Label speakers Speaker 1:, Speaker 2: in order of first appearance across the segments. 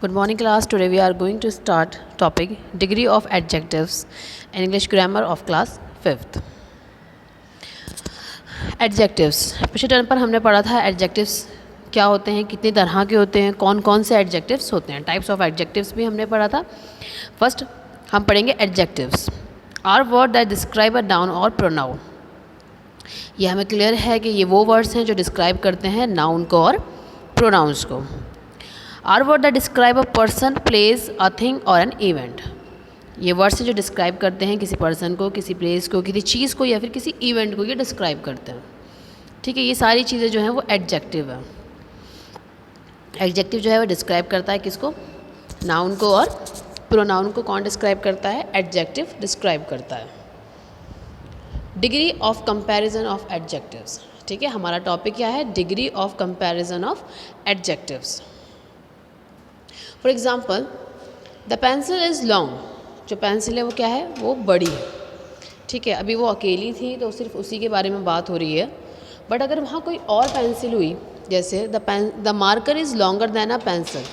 Speaker 1: Good morning class. Today we are going to start topic degree of adjectives in English grammar of class 5th. Adjectives पिछले term पर हमने पढ़ा था adjectives क्या होते हैं, कितनी तरह के होते हैं, कौन कौन से adjectives होते हैं, types of adjectives भी हमने पढ़ा था. First हम पढ़ेंगे adjectives are word that describe a noun or pronoun. ये हमें क्लियर है कि ये वो वर्ड्स हैं जो डिस्क्राइब करते हैं नाउन को और प्रोनाउंस को. Are word that describe a person, place, a thing or an event. ये वर्ड्स हैं जो डिस्क्राइब करते हैं किसी पर्सन को, किसी प्लेस को, किसी चीज़ को या फिर किसी इवेंट को ये डिस्क्राइब करते हैं. ठीक है, ये सारी चीज़ें जो हैं वो एडजेक्टिव है. एडजेक्टिव जो है वो डिस्क्राइब करता है किसको, नाउन को, और प्रोनाउन को कौन डिस्क्राइब करता है, एडजेक्टिव डिस्क्राइब करता है. Degree of comparison of adjectives. ठीक है, हमारा टॉपिक क्या है, degree of comparison of adjectives. For example the pencil is long. जो पेंसिल है वो क्या है, वो बड़ी है. ठीक है, अभी वो अकेली थी तो सिर्फ उसी के बारे में बात हो रही है. बट अगर वहाँ कोई और पेंसिल हुई, जैसे the marker is longer then a pencil,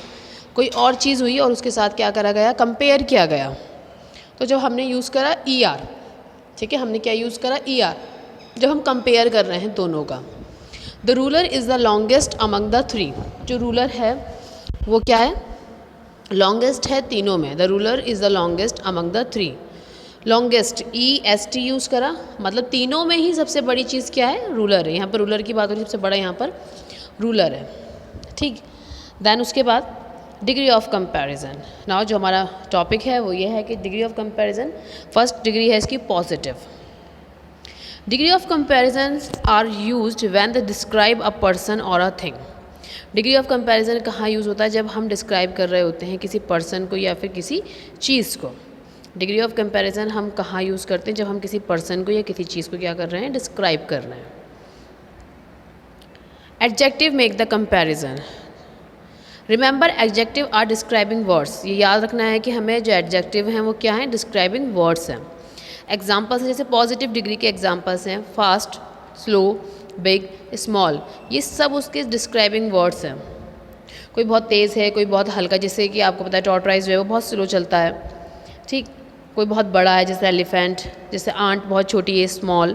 Speaker 1: कोई और चीज़ हुई और उसके साथ क्या करा गया, कंपेयर किया गया. तो जब हमने यूज़ करा ई आर, ठीक है, हमने क्या यूज़ करा, ई आर, जब हम कंपेयर कर रहे हैं दोनों का. The ruler is the longest among the three. जो रूलर है वो क्या है, लॉन्गेस्ट है तीनों में. The ruler is the longest among the three. Longest EST use करा, मतलब तीनों में ही सबसे बड़ी चीज़ क्या है, रूलर है. यहाँ पर रूलर की बात हो रही है, सबसे बड़ा यहाँ पर रूलर है. ठीक, देन उसके बाद डिग्री ऑफ कंपैरिजन. नाउ जो हमारा टॉपिक है वो ये है कि degree of comparison. First degree है इसकी positive. Degree of comparison are used when they describe a person और a thing. Degree of comparison कहाँ यूज़ होता है, जब हम डिस्क्राइब कर रहे होते हैं किसी पर्सन को या फिर किसी चीज़ को. डिग्री ऑफ कंपैरिजन हम कहाँ यूज़ करते हैं, जब हम किसी पर्सन को या किसी चीज़ को क्या कर रहे हैं, डिस्क्राइब कर रहे हैं. Adjective make the comparison. Remember adjective are describing words. ये याद रखना है कि हमें जो एडजेक्टिव हैं वो क्या हैं, डिस्क्राइबिंग वर्ड्स हैं. एग्जाम्पल्स जैसे पॉजिटिव डिग्री के एग्जाम्पल्स हैं फास्ट, स्लो, बिग, स्मॉल. ये सब उसके डिस्क्राइबिंग वर्ड्स हैं. कोई बहुत तेज़ है, कोई बहुत हल्का, जैसे कि आपको पता है टॉर्टोइज जो है वो बहुत स्लो चलता है. ठीक, कोई बहुत बड़ा है जैसे एलिफेंट, जैसे आंट बहुत छोटी है, स्मॉल.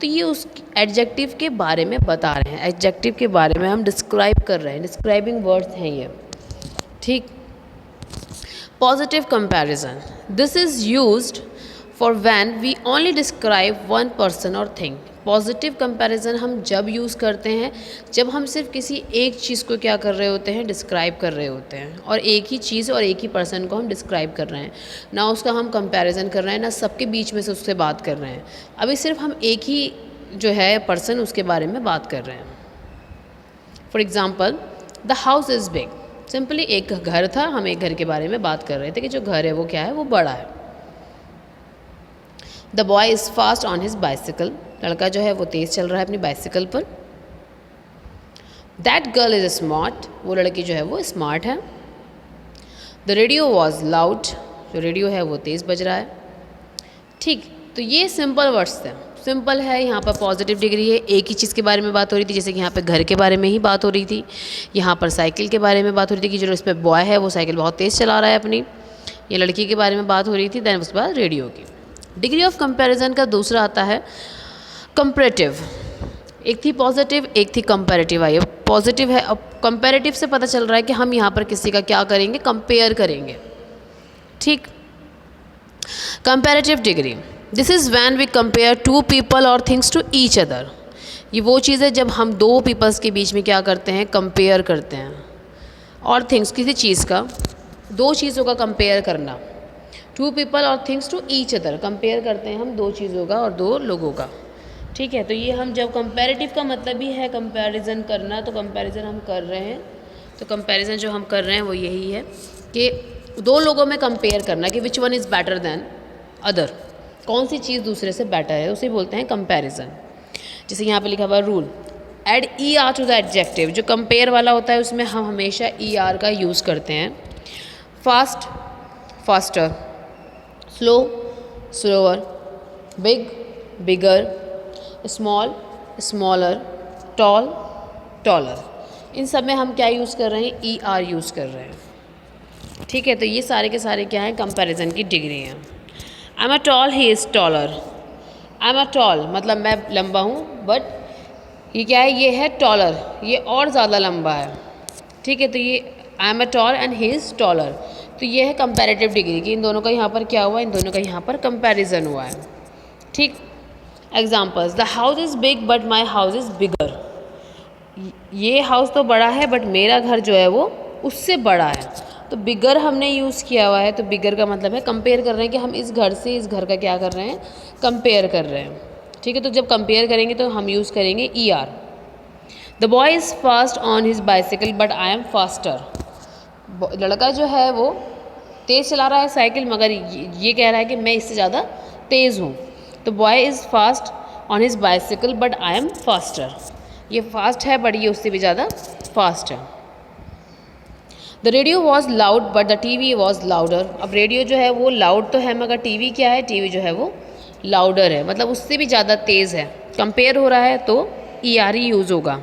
Speaker 1: तो ये उस एडजेक्टिव के बारे में बता रहे हैं, एडजेक्टिव के बारे में हम डिस्क्राइब कर रहे हैं, डिस्क्राइबिंग वर्ड्स हैं ये. ठीक, positive comparison. This is used for when we only describe one person or thing. Positive comparison हम जब यूज़ करते हैं जब हम सिर्फ किसी एक चीज़ को क्या कर रहे होते हैं, डिस्क्राइब कर रहे होते हैं, और एक ही चीज़ और एक ही पर्सन को हम डिस्क्राइब कर रहे हैं, ना उसका हम कंपैरिजन कर रहे हैं, ना सबके बीच में से उससे बात कर रहे हैं. अभी सिर्फ हम एक ही जो है पर्सन उसके बारे में बात कर रहे हैं. For example the house is big. Simply एक घर था, हम एक घर के बारे में बात कर रहे थे कि जो घर है वो क्या है, वो बड़ा है. The boy is fast on his bicycle. लड़का जो है वो तेज़ चल रहा है अपनी बाइसिकल पर. That girl is smart. वो लड़की जो है वो स्मार्ट है. The radio was loud. जो रेडियो है वो तेज़ बज रहा है. ठीक, तो ये सिंपल वर्ड्स थे. सिंपल है, यहाँ पर पॉजिटिव डिग्री है, एक ही चीज़ के बारे में बात हो रही थी, जैसे कि यहाँ पे घर के बारे में ही बात हो रही थी. यहाँ पर साइकिल के बारे में बात हो रही थी कि जो इस पर बॉय है वो साइकिल बहुत तेज़ चला रहा है अपनी. ये लड़की के बारे में बात हो रही थी. दैन उसके बाद रेडियो की. डिग्री ऑफ कंपैरिजन का दूसरा आता है कंपैरेटिव. एक थी पॉजिटिव, एक थी कंपैरेटिव. आई पॉजिटिव है, अब कंपैरेटिव से पता चल रहा है कि हम यहाँ पर किसी का क्या करेंगे, कंपेयर करेंगे. ठीक, comparative degree. This is when we compare two people or things to each other. ये वो चीज़ है जब हम दो पीपल्स के बीच में क्या करते हैं, कंपेयर करते हैं. और थिंग्स, किसी चीज़ का, दो चीज़ों का कंपेयर करना. Two people or things to each other, compare करते हैं हम दो चीज़ों का और दो लोगों का. ठीक है, तो ये हम जब कंपैरेटिव का मतलब ही है कंपैरिजन करना, तो कंपैरिजन हम कर रहे हैं. तो कंपैरिजन जो हम कर रहे हैं वो यही है कि दो लोगों में कंपेयर करना कि which one is better than other. कौन सी चीज़ दूसरे से बेटर है, उसे बोलते हैं कंपैरिजन. जैसे यहाँ पे लिखा हुआ rule add ER to the adjective. जो कंपेयर वाला होता है उसमें हम हमेशा ER का यूज़ करते हैं. Fast, faster, slow, slower, big, bigger, small, smaller, tall, taller. इन सब में हम क्या यूज़ कर रहे हैं, ER यूज़ कर रहे हैं. ठीक है, तो ये सारे के सारे क्या हैं, कंपैरिजन की डिग्री हैं। I am a tall, he is taller. I am a tall मतलब मैं लंबा हूँ, बट ये क्या है, ये है टॉलर, ये और ज़्यादा लंबा है। ठीक है, तो ये I am a tall and he is taller, तो ये है कंपैरेटिव डिग्री कि इन दोनों का यहाँ पर क्या हुआ, इन दोनों का यहाँ पर कंपैरिजन हुआ है। ठीक, examples, the house is big but my house is bigger. ये हाउस तो बड़ा है बट मेरा घर जो है वो उससे बड़ा है। तो बिगर हमने यूज़ किया हुआ है, तो बिगर का मतलब है कंपेयर कर रहे हैं कि हम इस घर से इस घर का क्या कर रहे हैं, कंपेयर कर रहे हैं। ठीक है, तो जब कंपेयर करेंगे तो हम यूज़ करेंगे E R. The boy is fast on his bicycle but I am faster. लड़का जो है वो तेज़ चला रहा है साइकिल, मगर ये कह रहा है कि मैं इससे ज़्यादा तेज़ हूँ। तो boy is fast on his bicycle but I am faster. ये फास्ट है बट ये उससे भी ज़्यादा फास्ट है। The radio was loud but the T V was louder. अब रेडियो जो है वो लाउड तो है, मगर टी वी क्या है, टी वी जो है वो लाउडर है, मतलब उससे भी ज़्यादा तेज़ है। कंपेयर हो रहा है तो ई आर ही यूज़ होगा।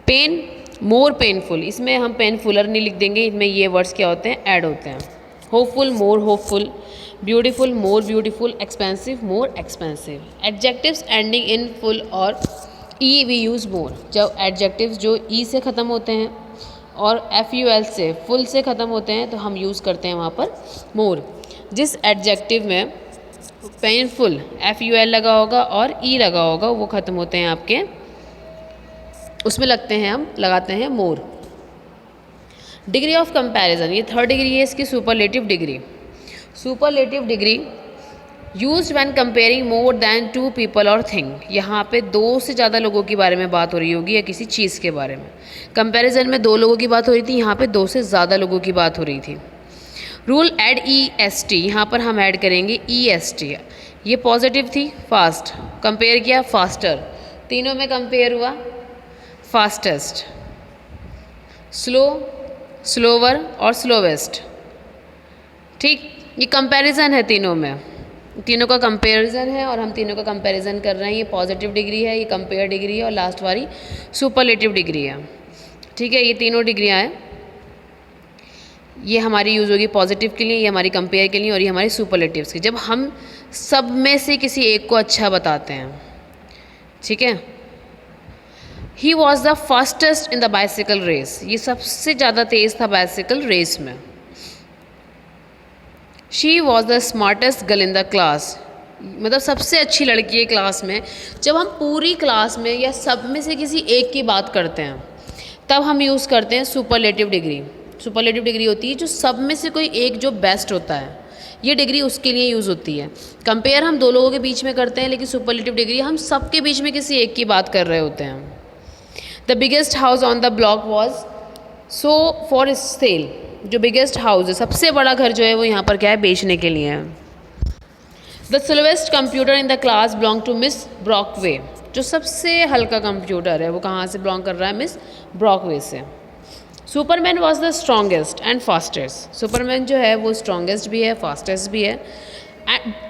Speaker 1: पेन, मोर पेनफुल, इसमें हम पेनफुलर नहीं लिख देंगे, इनमें ये वर्ड्स क्या होते हैं, ऐड होते हैं। Hopeful, more hopeful. Beautiful, more beautiful. Expensive, more expensive. Adjectives ending in full और ई वी यूज़ मोर। जब एडजेक्टिव्स जो ई से ख़त्म होते हैं और एफ यू एल से, फुल से ख़त्म होते हैं, तो हम यूज़ करते हैं वहाँ पर मोर। जिस एडजेक्टिव में पेनफुल एफ यू एल लगा होगा और ई लगा होगा, वो ख़त्म होते हैं आपके, उसमें लगते हैं, हम लगाते हैं मोर। डिग्री ऑफ कंपैरिजन, ये थर्ड डिग्री है इसकी, superlative degree. Superlative degree used when comparing more than two people or thing. यहाँ पे दो से ज़्यादा लोगों के बारे में बात हो रही होगी या किसी चीज़ के बारे में। कंपैरिजन में दो लोगों की बात हो रही थी, यहाँ पे दो से ज़्यादा लोगों की बात हो रही थी। Rule add E S T, यहाँ पर हम ऐड करेंगे ई एस टी। ये पॉजिटिव थी, फास्ट, कंपेयर किया फास्टर, तीनों में कंपेयर हुआ, फास्टेस्ट, स्लो, स्लोवर और स्लोवेस्ट। ठीक, ये कंपैरिजन है तीनों में, तीनों का कंपैरिजन है और हम तीनों का कंपैरिजन कर रहे हैं। ये पॉजिटिव डिग्री है, ये कंपेयर डिग्री है और लास्ट वाली सुपरलेटिव डिग्री है। ठीक है, ये तीनों डिग्रियां हैं, ये हमारी यूज़ होगी पॉजिटिव के लिए, ये हमारी कंपेयर के लिए और ये हमारी सुपरलेटिव्स की, जब हम सब में से किसी एक को अच्छा बताते हैं। ठीक है, he was the fastest in the bicycle race, ये सबसे ज़्यादा तेज़ था बाइसिकल रेस में। She was the smartest girl in the class, मतलब सबसे अच्छी लड़की है क्लास में। जब हम पूरी क्लास में या सब में से किसी एक की बात करते हैं, तब हम यूज़ करते हैं सुपरलेटिव डिग्री। सुपरलेटिव डिग्री होती है जो सब में से कोई एक जो बेस्ट होता है, ये डिग्री उसके लिए यूज़ होती है। कंपेयर हम दो लोगों के बीच में करते हैं, लेकिन सुपरलेटिव डिग्री हम सब के बीच में किसी एक की बात कर रहे होते हैं। The biggest house on the block was so for sale, जो बिगेस्ट हाउस है, सबसे बड़ा घर जो है वो यहाँ पर क्या है, बेचने के लिए है। The slowest computer in the class belong to Miss Brockway, जो सबसे हल्का कंप्यूटर है वो कहाँ से बिलोंग कर रहा है, मिस ब्रॉकवे से। Superman was the strongest and fastest, Superman जो है वो स्ट्रॉन्गेस्ट भी है, फास्टेस्ट भी है।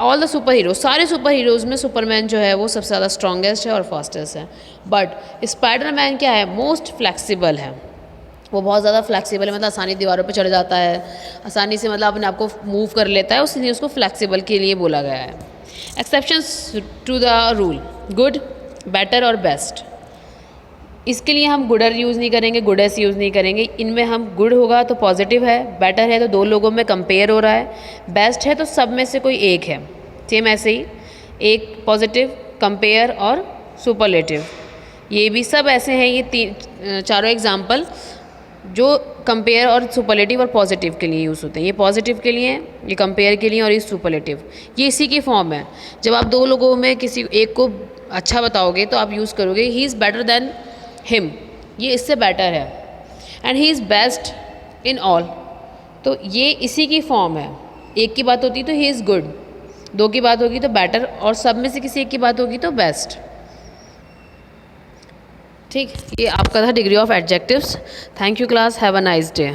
Speaker 1: ऑल द सुपर हीरो, सारे सुपर हीरोज़ में सुपरमैन जो है वो सबसे ज़्यादा स्ट्रॉन्गेस्ट है और फास्टेस्ट है। बट स्पाइडरमैन क्या है, मोस्ट फ्लेक्सिबल है, वो बहुत ज़्यादा फ्लेक्सिबल है, मतलब आसानी दीवारों पे चढ़ जाता है, आसानी से मतलब अपने आप को मूव कर लेता है, उसलिए उसको फ्लेक्सिबल के लिए बोला गया है। Exceptions to the rule, good, better और बेस्ट, इसके लिए हम गुडर यूज़ नहीं करेंगे, गुडेस्ट यूज़ नहीं करेंगे। इनमें हम गुड होगा तो पॉजिटिव है, बेटर है तो दो लोगों में कंपेयर हो रहा है, बेस्ट है तो सब में से कोई एक है। सेम ऐसे ही एक पॉजिटिव, कंपेयर और सुपरलेटिव, ये भी सब ऐसे हैं। ये चारों एग्जाम्पल जो कंपेयर और सुपरलेटिव और पॉजिटिव के लिए यूज़ होते हैं। ये पॉजिटिव के लिए, ये कंपेयर के लिए और ये सुपरलेटिव, ये इसी की फॉर्म है। जब आप दो लोगों में किसी एक को अच्छा बताओगे तो आप यूज़ करोगे he is better than him, ये इससे बेटर है, and he is best in all, तो ये इसी की फॉर्म है। एक की बात होती तो ही इज़ गुड, दो की बात होगी तो बेटर और सब में से किसी एक की बात होगी तो बेस्ट। ठीक, ये आपका था degree of adjectives. Thank you class, have a nice day.